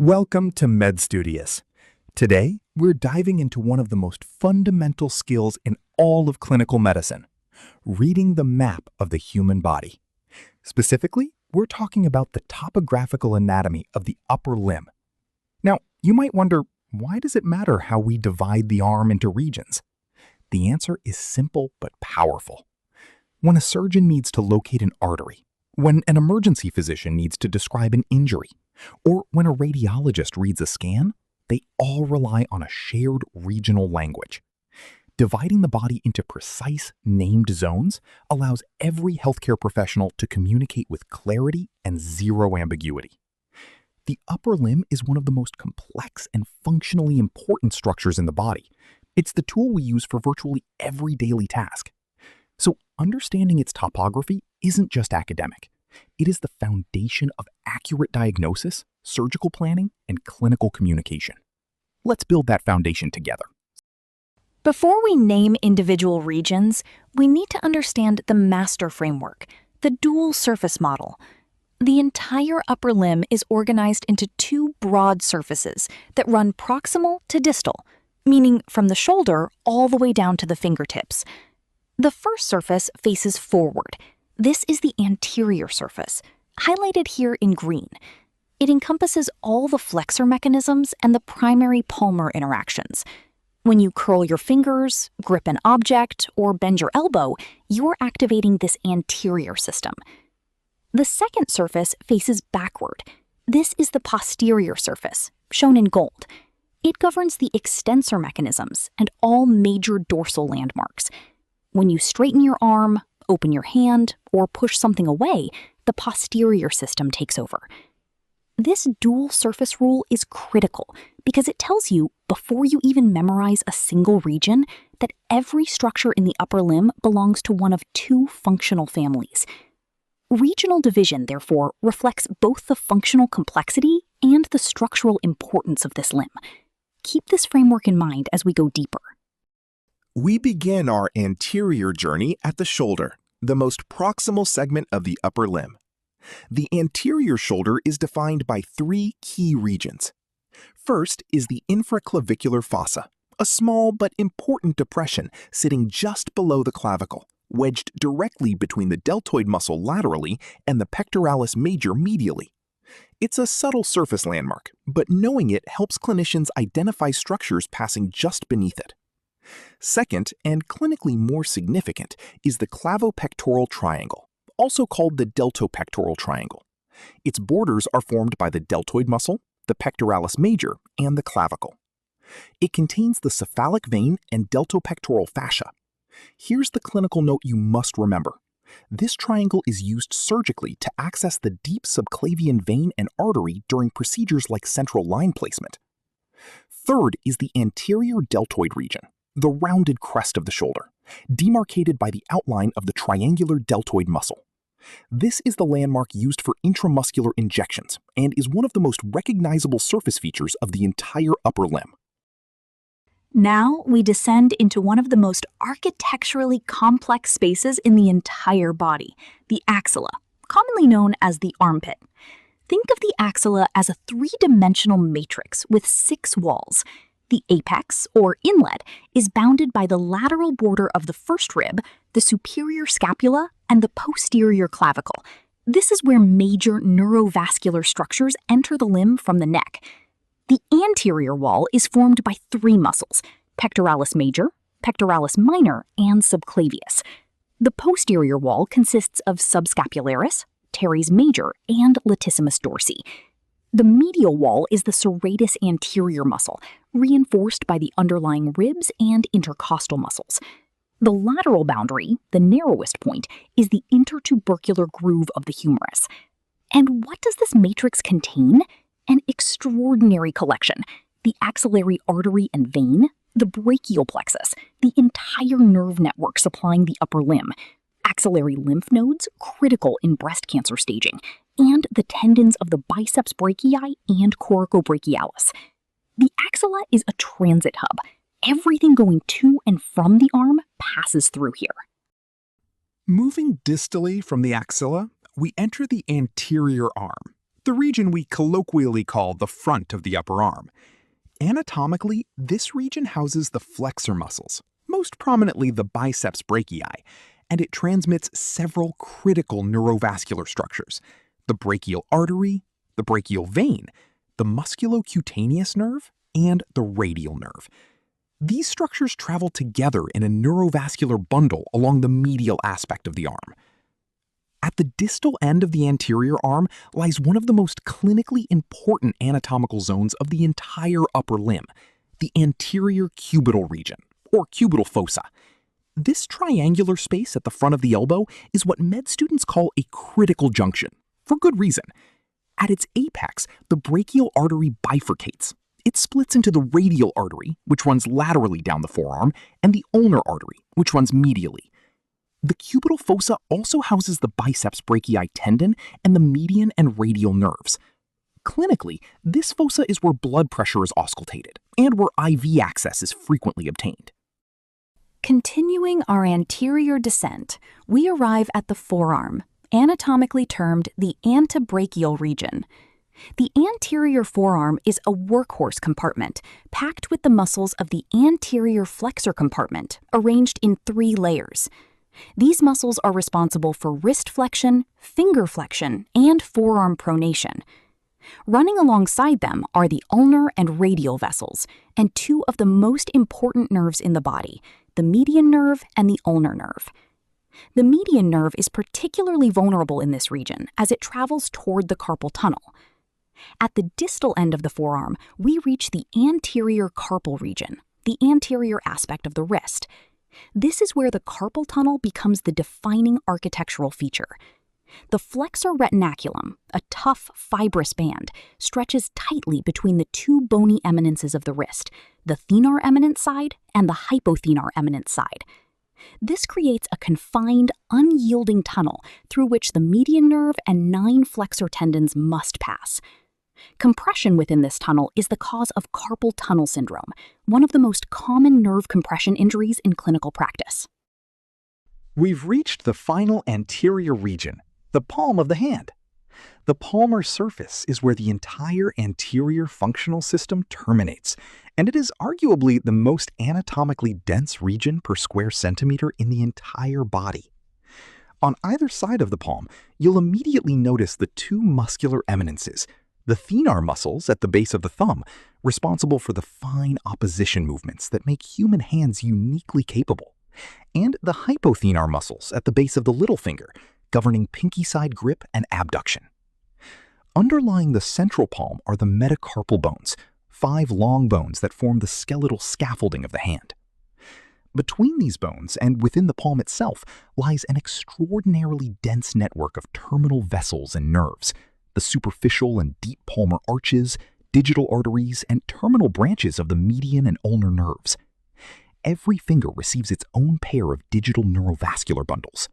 Welcome to Studious. Today, we're diving into one of the most fundamental skills in all of clinical medicine, reading the map of the human body. Specifically, we're talking about the topographical anatomy of the upper limb. Now, you might wonder, why does it matter how we divide the arm into regions? The answer is simple but powerful. When a surgeon needs to locate an artery, when an emergency physician needs to describe an injury, or when a radiologist reads a scan, they all rely on a shared regional language. Dividing the body into precise, named zones allows every healthcare professional to communicate with clarity and zero ambiguity. The upper limb is one of the most complex and functionally important structures in the body. It's the tool we use for virtually every daily task. So understanding its topography isn't just academic. It is the foundation of accurate diagnosis, surgical planning, and clinical communication. Let's build that foundation together. Before we name individual regions, we need to understand the master framework, the dual surface model. The entire upper limb is organized into two broad surfaces that run proximal to distal, meaning from the shoulder all the way down to the fingertips. The first surface faces forward. This is the anterior surface, highlighted here in green. It encompasses all the flexor mechanisms and the primary palmar interactions. When you curl your fingers, grip an object, or bend your elbow, you're activating this anterior system. The second surface faces backward. This is the posterior surface, shown in gold. It governs the extensor mechanisms and all major dorsal landmarks. When you straighten your arm, open your hand, or push something away, the posterior system takes over. This dual surface rule is critical because it tells you, before you even memorize a single region, that every structure in the upper limb belongs to one of two functional families. Regional division, therefore, reflects both the functional complexity and the structural importance of this limb. Keep this framework in mind as we go deeper. We begin our anterior journey at the shoulder, the most proximal segment of the upper limb. The anterior shoulder is defined by three key regions. First is the infraclavicular fossa, a small but important depression sitting just below the clavicle, wedged directly between the deltoid muscle laterally and the pectoralis major medially. It's a subtle surface landmark, but knowing it helps clinicians identify structures passing just beneath it. Second, and clinically more significant, is the clavopectoral triangle, also called the deltopectoral triangle. Its borders are formed by the deltoid muscle, the pectoralis major, and the clavicle. It contains the cephalic vein and deltopectoral fascia. Here's the clinical note you must remember. This triangle is used surgically to access the deep subclavian vein and artery during procedures like central line placement. Third is the anterior deltoid region, the rounded crest of the shoulder, demarcated by the outline of the triangular deltoid muscle. This is the landmark used for intramuscular injections and is one of the most recognizable surface features of the entire upper limb. Now we descend into one of the most architecturally complex spaces in the entire body, the axilla, commonly known as the armpit. Think of the axilla as a three-dimensional matrix with 6 walls. The apex, or inlet, is bounded by the lateral border of the first rib, the superior scapula, and the posterior clavicle. This is where major neurovascular structures enter the limb from the neck. The anterior wall is formed by 3 muscles: pectoralis major, pectoralis minor, and subclavius. The posterior wall consists of subscapularis, teres major, and latissimus dorsi. The medial wall is the serratus anterior muscle, reinforced by the underlying ribs and intercostal muscles. The lateral boundary, the narrowest point, is the intertubercular groove of the humerus. And what does this matrix contain? An extraordinary collection: the axillary artery and vein, the brachial plexus, the entire nerve network supplying the upper limb, axillary lymph nodes, critical in breast cancer staging, and the tendons of the biceps brachii and coracobrachialis. The axilla is a transit hub. Everything going to and from the arm passes through here. Moving distally from the axilla, we enter the anterior arm, the region we colloquially call the front of the upper arm. Anatomically, this region houses the flexor muscles, most prominently the biceps brachii, and it transmits several critical neurovascular structures: the brachial artery, the brachial vein, the musculocutaneous nerve, and the radial nerve. These structures travel together in a neurovascular bundle along the medial aspect of the arm. At the distal end of the anterior arm lies one of the most clinically important anatomical zones of the entire upper limb, the anterior cubital region, or cubital fossa. This triangular space at the front of the elbow is what med students call a critical junction, for good reason. At its apex, the brachial artery bifurcates. It splits into the radial artery, which runs laterally down the forearm, and the ulnar artery, which runs medially. The cubital fossa also houses the biceps brachii tendon and the median and radial nerves. Clinically, this fossa is where blood pressure is auscultated and where IV access is frequently obtained. Continuing our anterior descent, we arrive at the forearm, anatomically termed the antebrachial region. The anterior forearm is a workhorse compartment packed with the muscles of the anterior flexor compartment, arranged in 3 layers. These muscles are responsible for wrist flexion, finger flexion, and forearm pronation. Running alongside them are the ulnar and radial vessels, and 2 of the most important nerves in the body, the median nerve and the ulnar nerve. The median nerve is particularly vulnerable in this region as it travels toward the carpal tunnel. At the distal end of the forearm, we reach the anterior carpal region, the anterior aspect of the wrist. This is where the carpal tunnel becomes the defining architectural feature. The flexor retinaculum, a tough, fibrous band, stretches tightly between the 2 bony eminences of the wrist, the thenar eminence side and the hypothenar eminence side. This creates a confined, unyielding tunnel through which the median nerve and 9 flexor tendons must pass. Compression within this tunnel is the cause of carpal tunnel syndrome, one of the most common nerve compression injuries in clinical practice. We've reached the final anterior region, the palm of the hand. The palmar surface is where the entire anterior functional system terminates, and it is arguably the most anatomically dense region per square centimeter in the entire body. On either side of the palm, you'll immediately notice the 2 muscular eminences, the thenar muscles at the base of the thumb, responsible for the fine opposition movements that make human hands uniquely capable, and the hypothenar muscles at the base of the little finger, governing pinky side grip and abduction. Underlying the central palm are the metacarpal bones, 5 long bones that form the skeletal scaffolding of the hand. Between these bones and within the palm itself lies an extraordinarily dense network of terminal vessels and nerves, the superficial and deep palmar arches, digital arteries, and terminal branches of the median and ulnar nerves. Every finger receives its own pair of digital neurovascular bundles.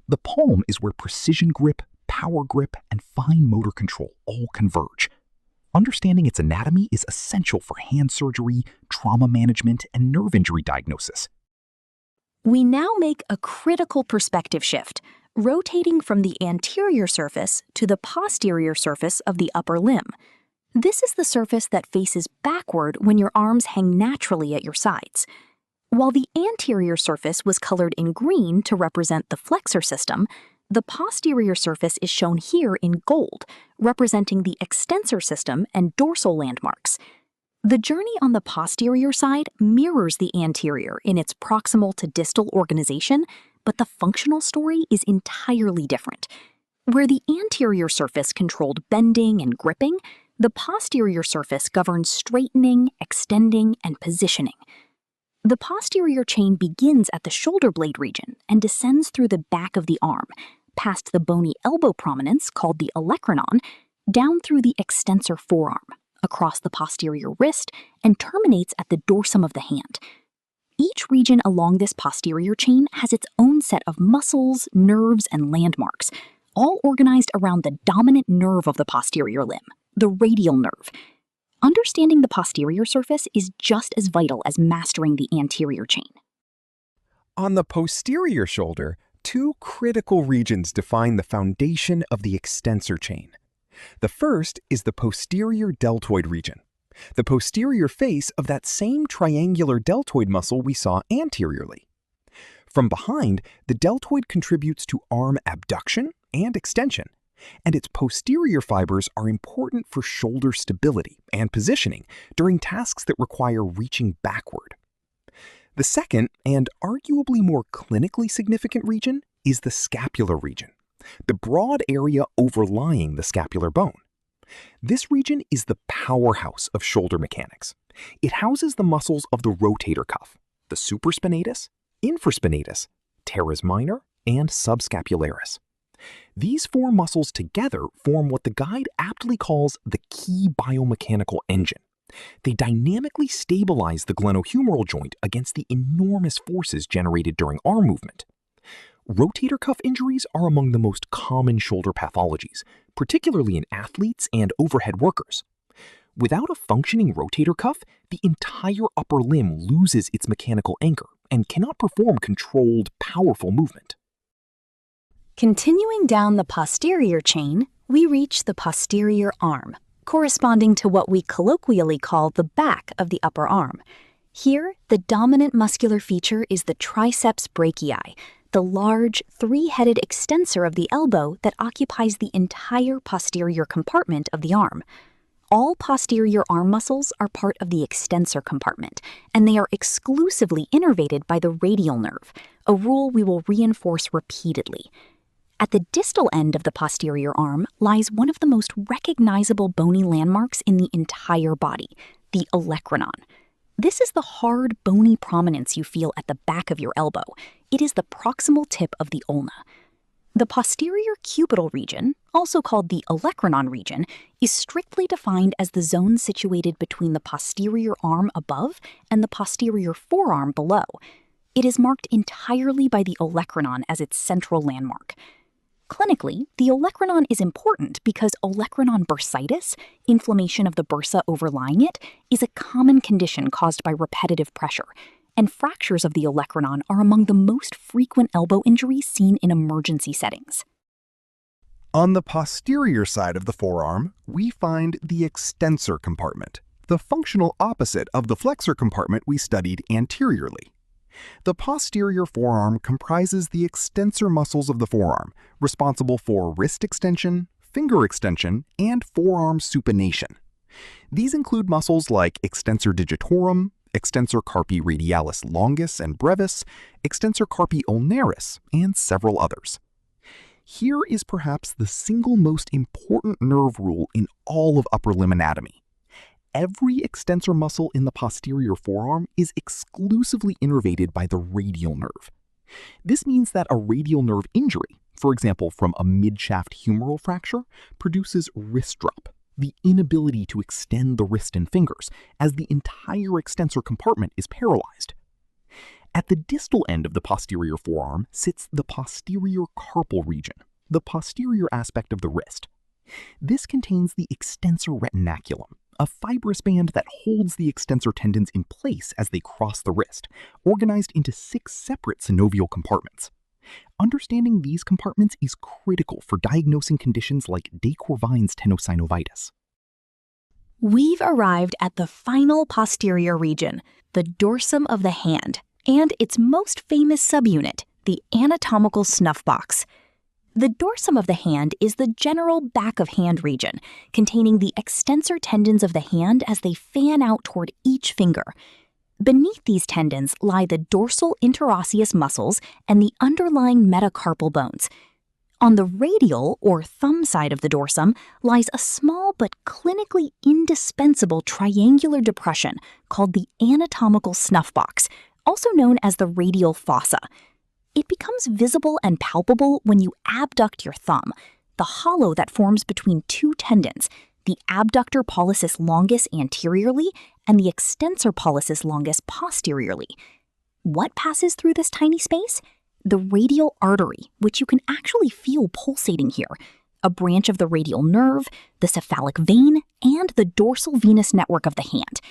The palm is where precision grip, power grip, and fine motor control all converge. Understanding its anatomy is essential for hand surgery, trauma management, and nerve injury diagnosis. We now make a critical perspective shift, rotating from the anterior surface to the posterior surface of the upper limb. This is the surface that faces backward when your arms hang naturally at your sides. While the anterior surface was colored in green to represent the flexor system, the posterior surface is shown here in gold, representing the extensor system and dorsal landmarks. The journey on the posterior side mirrors the anterior in its proximal to distal organization, but the functional story is entirely different. Where the anterior surface controlled bending and gripping, the posterior surface governs straightening, extending, and positioning. The posterior chain begins at the shoulder blade region and descends through the back of the arm, past the bony elbow prominence called the olecranon, down through the extensor forearm, across the posterior wrist, and terminates at the dorsum of the hand. Each region along this posterior chain has its own set of muscles, nerves, and landmarks, all organized around the dominant nerve of the posterior limb, the radial nerve. Understanding the posterior surface is just as vital as mastering the anterior chain. On the posterior shoulder, 2 critical regions define the foundation of the extensor chain. The first is the posterior deltoid region, the posterior face of that same triangular deltoid muscle we saw anteriorly. From behind, the deltoid contributes to arm abduction and extension, and its posterior fibers are important for shoulder stability and positioning during tasks that require reaching backward. The second, and arguably more clinically significant region, is the scapular region, the broad area overlying the scapular bone. This region is the powerhouse of shoulder mechanics. It houses the muscles of the rotator cuff, the supraspinatus, infraspinatus, teres minor, and subscapularis. These four muscles together form what the guide aptly calls the key biomechanical engine. They dynamically stabilize the glenohumeral joint against the enormous forces generated during arm movement. Rotator cuff injuries are among the most common shoulder pathologies, particularly in athletes and overhead workers. Without a functioning rotator cuff, the entire upper limb loses its mechanical anchor and cannot perform controlled, powerful movement. Continuing down the posterior chain, we reach the posterior arm, corresponding to what we colloquially call the back of the upper arm. Here, the dominant muscular feature is the triceps brachii, the large, three-headed extensor of the elbow that occupies the entire posterior compartment of the arm. All posterior arm muscles are part of the extensor compartment, and they are exclusively innervated by the radial nerve, a rule we will reinforce repeatedly. At the distal end of the posterior arm lies one of the most recognizable bony landmarks in the entire body, the olecranon. This is the hard, bony prominence you feel at the back of your elbow. It is the proximal tip of the ulna. The posterior cubital region, also called the olecranon region, is strictly defined as the zone situated between the posterior arm above and the posterior forearm below. It is marked entirely by the olecranon as its central landmark. Clinically, the olecranon is important because olecranon bursitis, inflammation of the bursa overlying it, is a common condition caused by repetitive pressure, and fractures of the olecranon are among the most frequent elbow injuries seen in emergency settings. On the posterior side of the forearm, we find the extensor compartment, the functional opposite of the flexor compartment we studied anteriorly. The posterior forearm comprises the extensor muscles of the forearm, responsible for wrist extension, finger extension, and forearm supination. These include muscles like extensor digitorum, extensor carpi radialis longus and brevis, extensor carpi ulnaris, and several others. Here is perhaps the single most important nerve rule in all of upper limb anatomy. Every extensor muscle in the posterior forearm is exclusively innervated by the radial nerve. This means that a radial nerve injury, for example from a midshaft humeral fracture, produces wrist drop, the inability to extend the wrist and fingers, as the entire extensor compartment is paralyzed. At the distal end of the posterior forearm sits the posterior carpal region, the posterior aspect of the wrist. This contains the extensor retinaculum, a fibrous band that holds the extensor tendons in place as they cross the wrist, organized into 6 separate synovial compartments. Understanding these compartments is critical for diagnosing conditions like de Quervain's tenosynovitis. We've arrived at the final posterior region, the dorsum of the hand, and its most famous subunit, the anatomical snuff box. The dorsum of the hand is the general back of hand region, containing the extensor tendons of the hand as they fan out toward each finger. Beneath these tendons lie the dorsal interosseous muscles and the underlying metacarpal bones. On the radial, or thumb side of the dorsum, lies a small but clinically indispensable triangular depression called the anatomical snuff box, also known as the radial fossa. It becomes visible and palpable when you abduct your thumb, the hollow that forms between 2 tendons, the abductor pollicis longus anteriorly and the extensor pollicis longus posteriorly. What passes through this tiny space? The radial artery, which you can actually feel pulsating here, a branch of the radial nerve, the cephalic vein, and the dorsal venous network of the hand.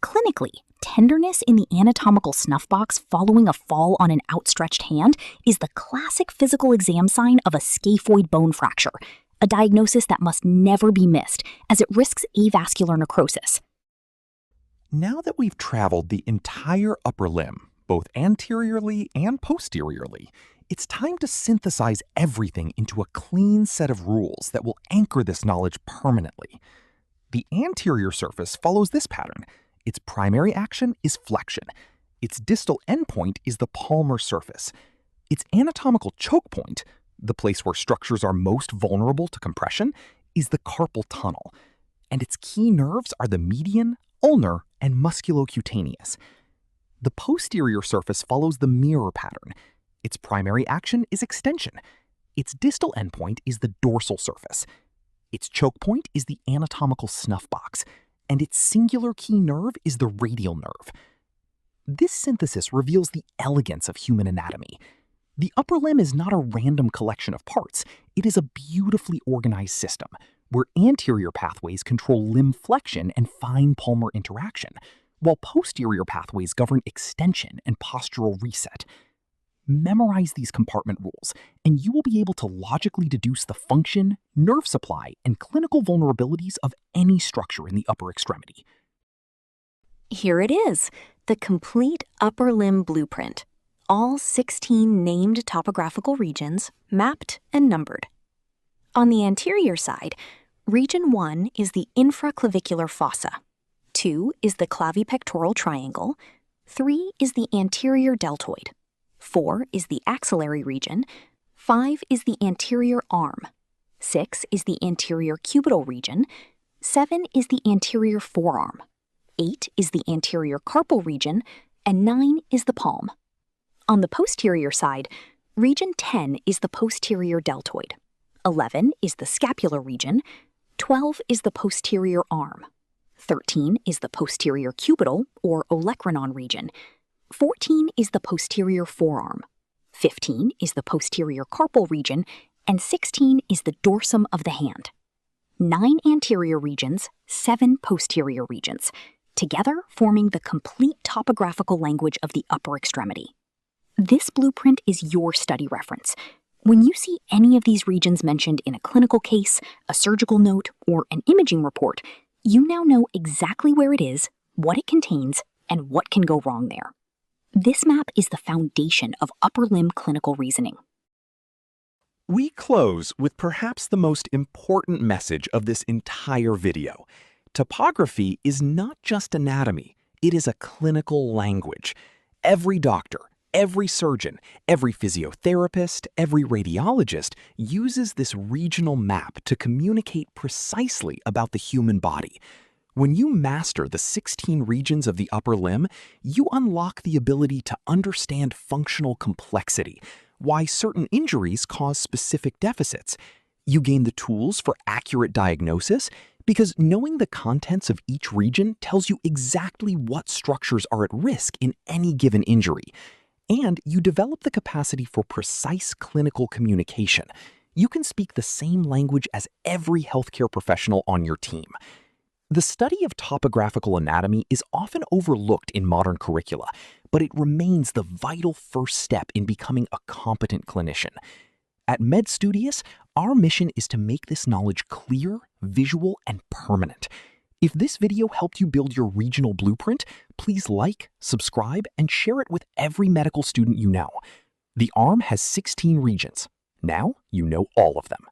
Clinically, tenderness in the anatomical snuff box following a fall on an outstretched hand is the classic physical exam sign of a scaphoid bone fracture, a diagnosis that must never be missed as it risks avascular necrosis. Now that we've traveled the entire upper limb, both anteriorly and posteriorly, it's time to synthesize everything into a clean set of rules that will anchor this knowledge permanently. The anterior surface follows this pattern. Its primary action is flexion. Its distal endpoint is the palmar surface. Its anatomical choke point, the place where structures are most vulnerable to compression, is the carpal tunnel. And its key nerves are the median, ulnar, and musculocutaneous. The posterior surface follows the mirror pattern. Its primary action is extension. Its distal endpoint is the dorsal surface. Its choke point is the anatomical snuff box, and its singular key nerve is the radial nerve. This synthesis reveals the elegance of human anatomy. The upper limb is not a random collection of parts. It is a beautifully organized system, where anterior pathways control limb flexion and fine palmar interaction, while posterior pathways govern extension and postural reset. Memorize these compartment rules, and you will be able to logically deduce the function, nerve supply, and clinical vulnerabilities of any structure in the upper extremity. Here it is, the complete upper limb blueprint. All 16 named topographical regions, mapped and numbered. On the anterior side, Region 1 is the infraclavicular fossa, 2 is the clavipectoral triangle, 3 is the anterior deltoid, 4 is the axillary region, 5 is the anterior arm, 6 is the anterior cubital region, 7 is the anterior forearm, 8 is the anterior carpal region, and 9 is the palm. On the posterior side, Region 10 is the posterior deltoid, 11 is the scapular region, 12 is the posterior arm, 13 is the posterior cubital or olecranon region, 14 is the posterior forearm, 15 is the posterior carpal region, and 16 is the dorsum of the hand. 9 anterior regions, 7 posterior regions, together forming the complete topographical language of the upper extremity. This blueprint is your study reference. When you see any of these regions mentioned in a clinical case, a surgical note, or an imaging report, you now know exactly where it is, what it contains, and what can go wrong there. This map is the foundation of upper limb clinical reasoning. We close with perhaps the most important message of this entire video. Topography is not just anatomy, it is a clinical language. Every doctor, every surgeon, every physiotherapist, every radiologist uses this regional map to communicate precisely about the human body. When you master the 16 regions of the upper limb, you unlock the ability to understand functional complexity, why certain injuries cause specific deficits. You gain the tools for accurate diagnosis because knowing the contents of each region tells you exactly what structures are at risk in any given injury. And you develop the capacity for precise clinical communication. You can speak the same language as every healthcare professional on your team. The study of topographical anatomy is often overlooked in modern curricula, but it remains the vital first step in becoming a competent clinician. At Studious, our mission is to make this knowledge clear, visual, and permanent. If this video helped you build your regional blueprint, please like, subscribe, and share it with every medical student you know. The arm has 16 regions. Now you know all of them.